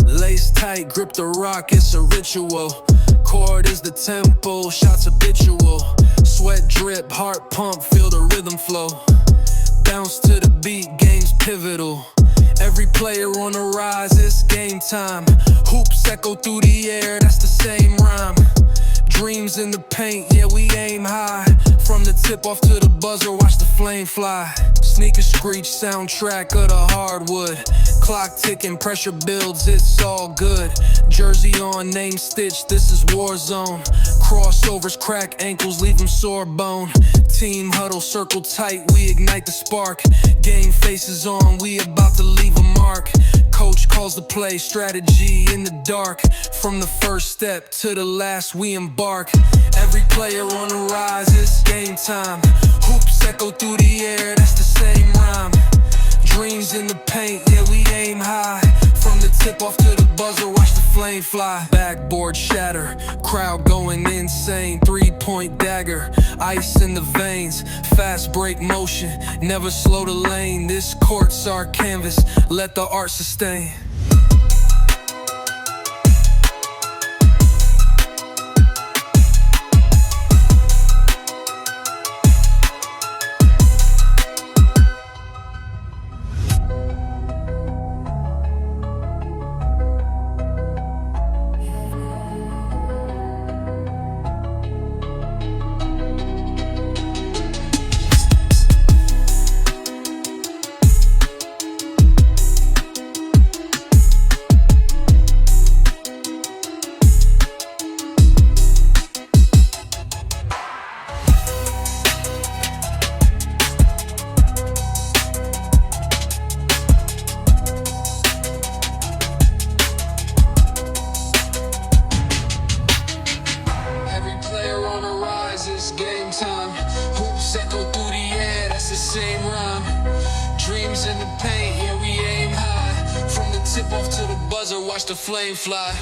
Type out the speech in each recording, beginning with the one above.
Lace tight, grip the rock, it's a ritual. Chord is the tempo, shots habitual. Sweat drip, heart pump, feel the rhythm flow. Bounce to the beat, game's pivotal. Every player on the rise, it's game time. Hoops echo through the air, that's the same rhyme. Dreams in the paint, yeah, we aim high. From the tip off to the buzzer, watch the flame fly. Sneakers screech, soundtrack of the hardwood. Clock ticking, pressure builds, it's all good. Jersey on, name stitched, this is war zone. Crossovers crack ankles, leave them sore bone. Team huddle, circle tight, we ignite the spark. Game faces on, we about to leave a mark. Coach calls the play, strategy in the dark. From the first step to the last, we embark. Every player on the rise, it's game time. Hoops echo through the air, that's the same rhyme. Dreams in the paint, yeah, we aim high. From the tip off to the buzzer, watch the flame fly. Backboard shatter, crowd going insane. 3-point dagger, ice in the veins. Fast break motion, never slow the lane. This court's our canvas, let the art sustain. It's game time. Hoops echo through the air, that's the same rhyme. Dreams in the paint, yeah, we aim high. From the tip off to the buzzer, watch the flame fly.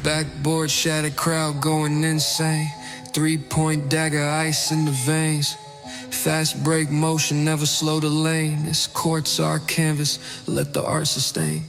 Backboard shattered, crowd going insane. 3-point dagger, ice in the veins. Fast break motion, never slow the lane. This court's our canvas, let the art sustain.